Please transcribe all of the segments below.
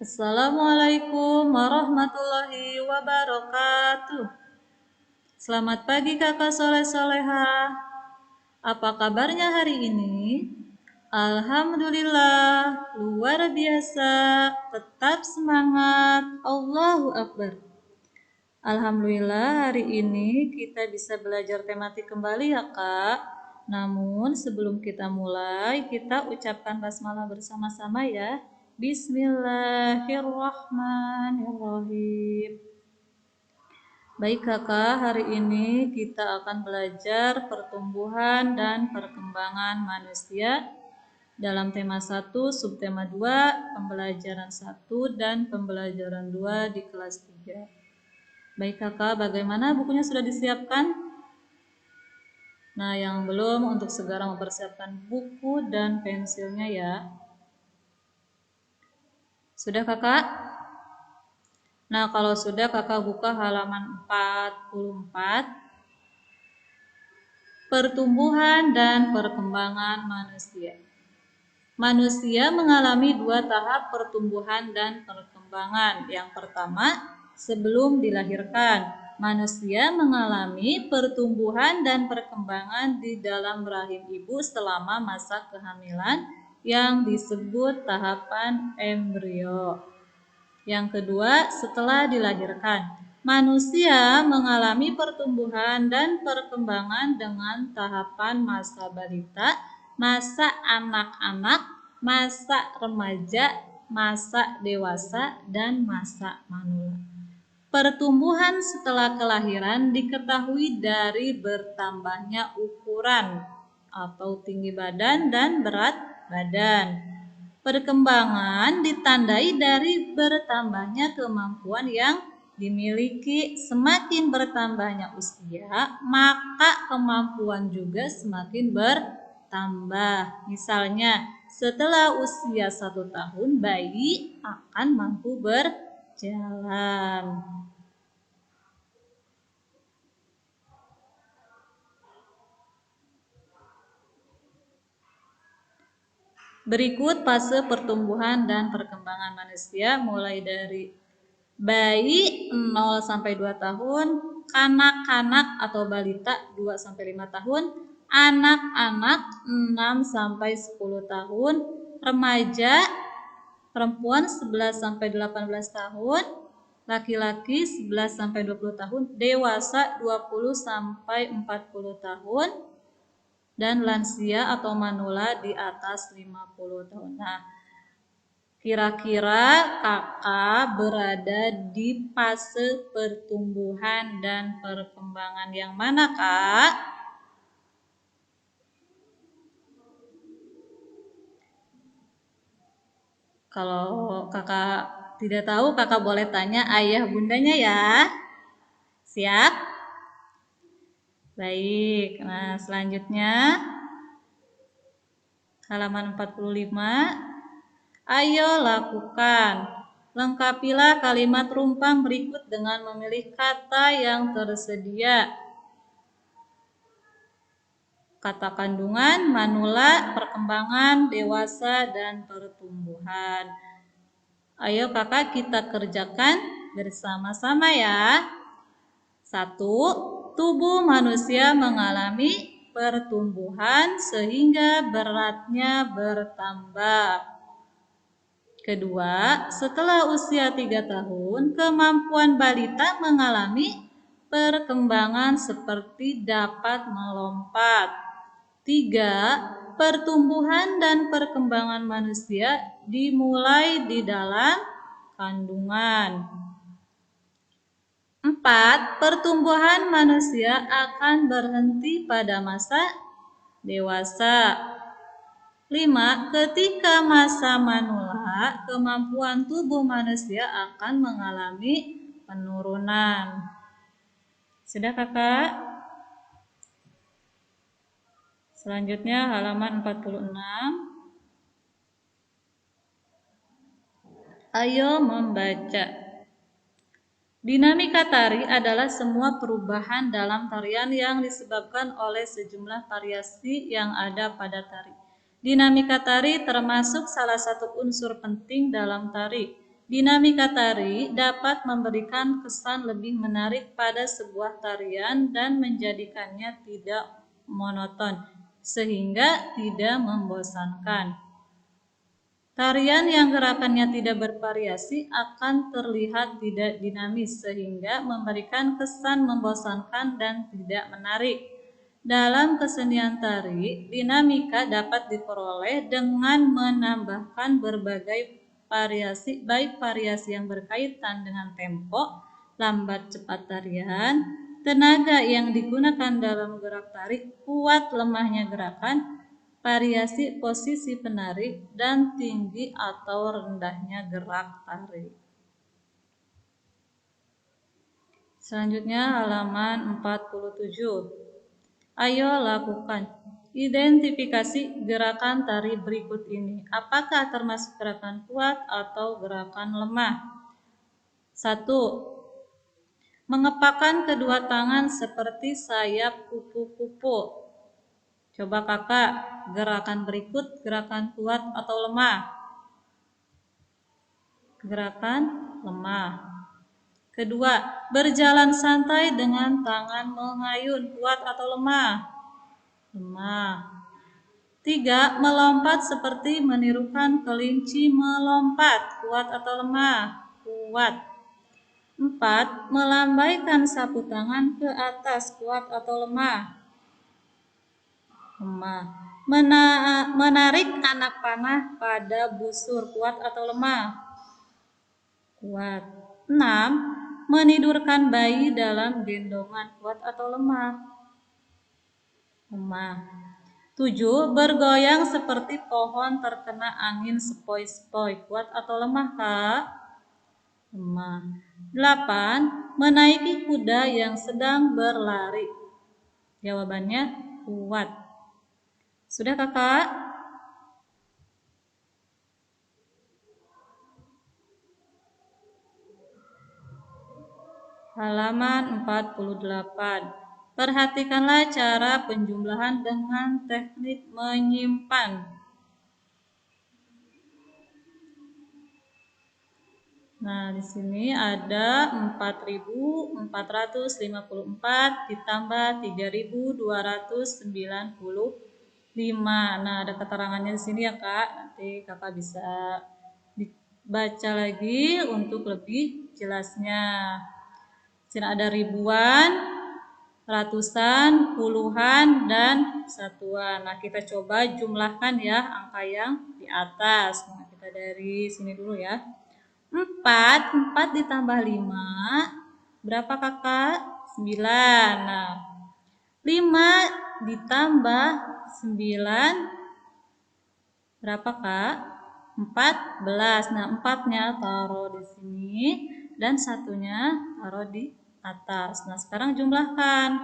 Assalamualaikum warahmatullahi wabarakatuh. Selamat pagi kakak soleh-soleha. Apa kabarnya hari ini? Alhamdulillah, luar biasa. Tetap semangat. Allahu Akbar. Alhamdulillah hari ini kita bisa belajar tematik kembali ya kak. Namun sebelum kita mulai, kita ucapkan basmalah bersama-sama ya. Bismillahirrahmanirrahim. Baik kakak, hari ini kita akan belajar pertumbuhan dan perkembangan manusia dalam tema 1, subtema 2, pembelajaran 1 dan pembelajaran 2 di kelas 3. Baik kakak, bagaimana bukunya sudah disiapkan? Nah, yang belum untuk segera mempersiapkan buku dan pensilnya ya. Sudah kakak? Nah, kalau sudah kakak buka halaman 44. Pertumbuhan dan perkembangan manusia. Manusia mengalami 2 tahap pertumbuhan dan perkembangan. Yang pertama, sebelum dilahirkan, manusia mengalami pertumbuhan dan perkembangan di dalam rahim ibu selama masa kehamilan yang disebut tahapan embrio. Yang kedua, setelah dilahirkan, manusia mengalami pertumbuhan dan perkembangan dengan tahapan masa balita, masa anak-anak, masa remaja, masa dewasa, dan masa manula. Pertumbuhan setelah kelahiran diketahui dari bertambahnya ukuran atau tinggi badan dan berat badan. Perkembangan ditandai dari bertambahnya kemampuan yang dimiliki. Semakin bertambahnya usia, maka kemampuan juga semakin bertambah. Misalnya, setelah usia 1 tahun, bayi akan mampu berjalan. Berikut fase pertumbuhan dan perkembangan manusia mulai dari bayi 0 sampai 2 tahun, kanak-kanak atau balita 2 sampai 5 tahun, anak-anak 6 sampai 10 tahun, remaja perempuan 11 sampai 18 tahun, laki-laki 11 sampai 20 tahun, dewasa 20 sampai 40 tahun, dan lansia atau manula di atas 50 tahun. Nah, kira-kira kakak berada di fase pertumbuhan dan perkembangan yang mana kak? Kalau kakak tidak tahu, kakak boleh tanya ayah bundanya ya. Siap? Baik, nah selanjutnya halaman 45. Ayo lakukan. Lengkapilah kalimat rumpang berikut dengan memilih kata yang tersedia. Kata kandungan, manula, perkembangan, dewasa, dan pertumbuhan. Ayo kakak kita kerjakan bersama-sama ya. 1. Tubuh manusia mengalami pertumbuhan sehingga beratnya bertambah. Kedua, setelah usia 3 tahun, kemampuan balita mengalami perkembangan seperti dapat melompat. 3. Pertumbuhan dan perkembangan manusia dimulai di dalam kandungan. 4. Pertumbuhan manusia akan berhenti pada masa dewasa. 5. Ketika masa manula, kemampuan tubuh manusia akan mengalami penurunan. Sudah kakak? Selanjutnya halaman 46. Ayo membaca. Dinamika tari adalah semua perubahan dalam tarian yang disebabkan oleh sejumlah variasi yang ada pada tari. Dinamika tari termasuk salah satu unsur penting dalam tari. Dinamika tari dapat memberikan kesan lebih menarik pada sebuah tarian dan menjadikannya tidak monoton, sehingga tidak membosankan. Tarian yang gerakannya tidak bervariasi akan terlihat tidak dinamis, sehingga memberikan kesan membosankan dan tidak menarik. Dalam kesenian tari, dinamika dapat diperoleh dengan menambahkan berbagai variasi, baik variasi yang berkaitan dengan tempo, lambat cepat tarian, tenaga yang digunakan dalam gerak tari, kuat lemahnya gerakan, variasi posisi penari, dan tinggi atau rendahnya gerak tari. Selanjutnya halaman 47. Ayo lakukan identifikasi gerakan tari berikut ini. Apakah termasuk gerakan kuat atau gerakan lemah? 1. Mengepakkan kedua tangan seperti sayap kupu-kupu. Coba kakak, gerakan berikut gerakan kuat atau lemah? Gerakan lemah. Kedua, berjalan santai dengan tangan mengayun, kuat atau lemah? Lemah. 3. Melompat seperti menirukan kelinci melompat, kuat atau lemah? Kuat. 4. Melambaikan sapu tangan ke atas, kuat atau lemah? Lemah. Menarik anak panah pada busur, kuat atau lemah? Kuat. 6. Menidurkan bayi dalam gendongan, kuat atau lemah? Lemah. 7. Bergoyang seperti pohon terkena angin sepoi-sepoi, kuat atau lemah, Kak? Lemah. 8. Menaiki kuda yang sedang berlari. Jawabannya kuat. Sudah, Kakak? Halaman 48. Perhatikanlah cara penjumlahan dengan teknik menyimpan. Nah, di sini ada 4.454 ditambah 3.295. Nah, ada keterangannya di sini ya, Kak. Nanti Kakak bisa dibaca lagi untuk lebih jelasnya. Di sini ada ribuan, ratusan, puluhan, dan satuan. Nah, kita coba jumlahkan ya angka yang di atas. Nah, kita dari sini dulu ya. 4 ditambah 5, berapa kakak? 9. Nah, 5 ditambah 9, berapa kak? 14. Nah, 4-nya taruh di sini dan satunya taruh di atas. Nah, sekarang jumlahkan.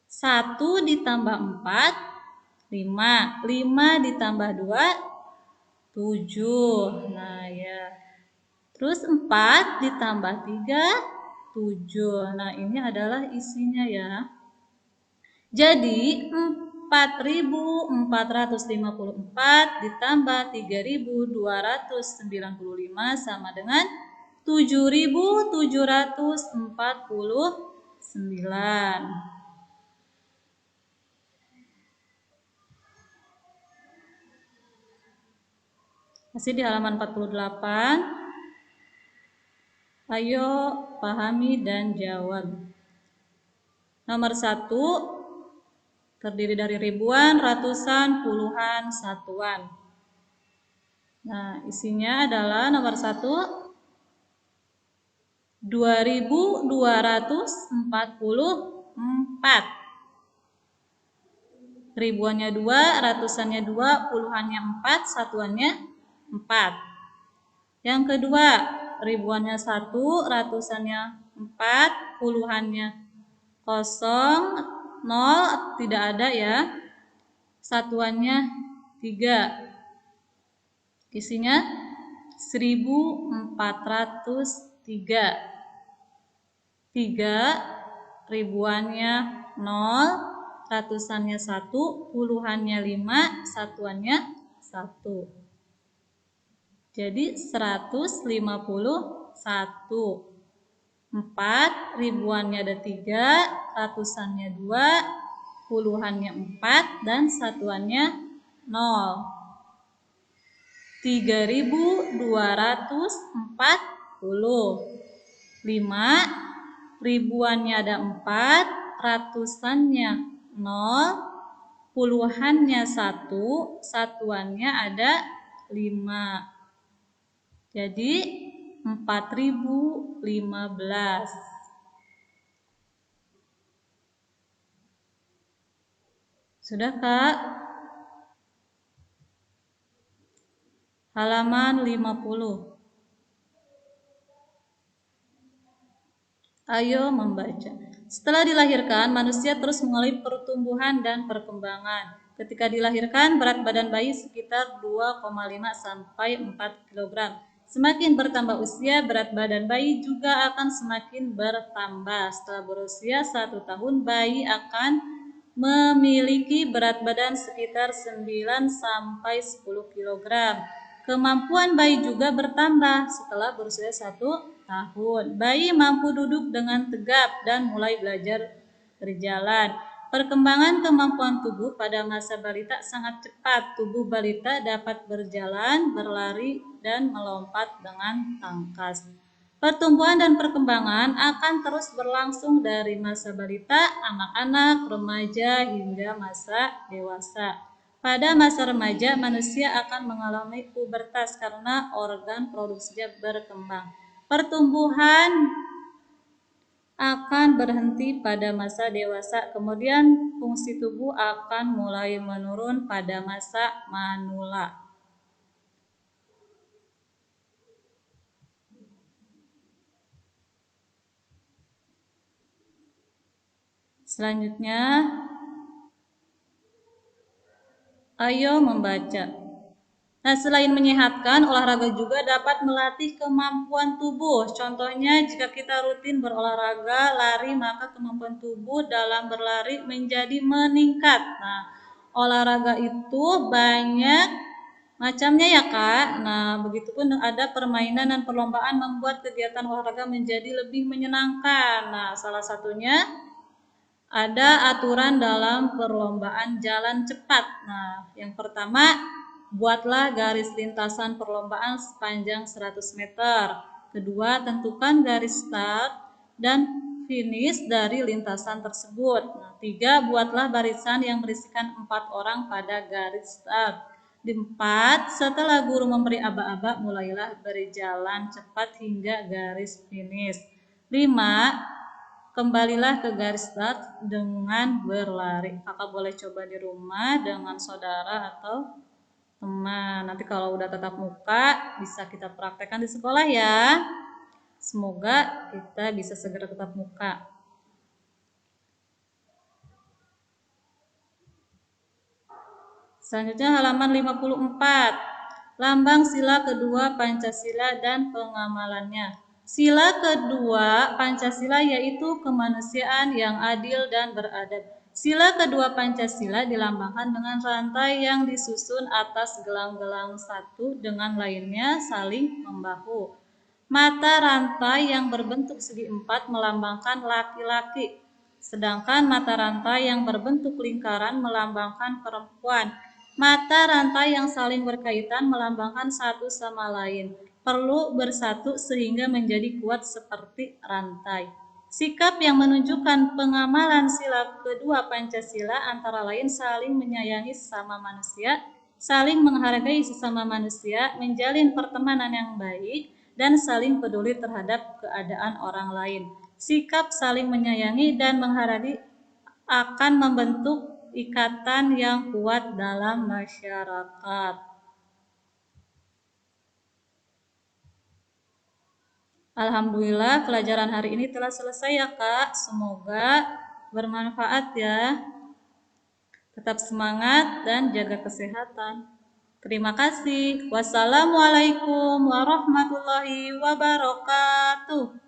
1 ditambah 4, 5. 5 ditambah 2, 7. Nah, ya. Terus 4 ditambah 3, 7. Nah, ini adalah isinya ya. Jadi 4.454 ditambah 3.295 sama dengan 7.749. Masih di halaman 48. Ayo pahami dan jawab. Nomor 1 terdiri dari ribuan, ratusan, puluhan, satuan. Nah, isinya adalah nomor 1 2.244. Ribuannya 2, ratusannya 2, puluhannya 4, satuannya 4. Yang kedua, ribuannya 1, ratusannya 4, puluhannya 0, 0 tidak ada ya. Satuannya 3. Isinya 1403. 3, ribuannya 0, ratusannya 1, puluhannya 5, satuannya 1. Jadi 151. 4, ribuannya ada 3, ratusannya 2, puluhannya 4, dan satuannya 0. 3.240. 5, ribuannya ada 4, ratusannya 0, puluhannya 1, satuannya ada 5. Jadi 4.015. Sudah, Kak? Halaman 50. Ayo membaca. Setelah dilahirkan, manusia terus mengalami pertumbuhan dan perkembangan. Ketika dilahirkan, berat badan bayi sekitar 2,5 sampai 4 kg. Semakin bertambah usia, berat badan bayi juga akan semakin bertambah. Setelah berusia 1 tahun, bayi akan memiliki berat badan sekitar 9 sampai 10 kg. Kemampuan bayi juga bertambah setelah berusia 1 tahun. Bayi mampu duduk dengan tegap dan mulai belajar berjalan. Perkembangan kemampuan tubuh pada masa balita sangat cepat. Tubuh balita dapat berjalan, berlari, dan melompat dengan tangkas. Pertumbuhan dan perkembangan akan terus berlangsung dari masa balita, anak-anak, remaja, hingga masa dewasa. Pada masa remaja, manusia akan mengalami pubertas karena organ produksinya berkembang. Pertumbuhan akan berhenti pada masa dewasa, kemudian fungsi tubuh akan mulai menurun pada masa manula. Selanjutnya, ayo membaca. Nah, selain menyehatkan, olahraga juga dapat melatih kemampuan tubuh. Contohnya, jika kita rutin berolahraga, lari, maka kemampuan tubuh dalam berlari menjadi meningkat. Nah, olahraga itu banyak macamnya ya, Kak. Nah, begitupun ada permainan dan perlombaan membuat kegiatan olahraga menjadi lebih menyenangkan. Nah, salah satunya ada aturan dalam perlombaan jalan cepat. Nah, yang pertama, buatlah garis lintasan perlombaan sepanjang 100 meter. Kedua, tentukan garis start dan finish dari lintasan tersebut. Nah, 3, buatlah barisan yang berisikan 4 orang pada garis start. 4, setelah guru memberi aba-aba, mulailah berjalan cepat hingga garis finish. 5, kembalilah ke garis start dengan berlari. Kakak boleh coba di rumah dengan saudara atau teman. Nanti kalau udah tatap muka bisa kita praktekkan di sekolah ya. Semoga kita bisa segera tatap muka. Selanjutnya halaman 54. Lambang sila kedua Pancasila dan pengamalannya. Sila kedua Pancasila yaitu kemanusiaan yang adil dan beradab. Sila kedua Pancasila dilambangkan dengan rantai yang disusun atas gelang-gelang satu dengan lainnya saling membahu. Mata rantai yang berbentuk segi empat melambangkan laki-laki, sedangkan mata rantai yang berbentuk lingkaran melambangkan perempuan. Mata rantai yang saling berkaitan melambangkan satu sama lain, perlu bersatu sehingga menjadi kuat seperti rantai. Sikap yang menunjukkan pengamalan sila kedua Pancasila antara lain saling menyayangi sesama manusia, saling menghargai sesama manusia, menjalin pertemanan yang baik, dan saling peduli terhadap keadaan orang lain. Sikap saling menyayangi dan menghargai akan membentuk ikatan yang kuat dalam masyarakat. Alhamdulillah pelajaran hari ini telah selesai ya Kak. Semoga bermanfaat ya. Tetap semangat dan jaga kesehatan. Terima kasih. Wassalamualaikum warahmatullahi wabarakatuh.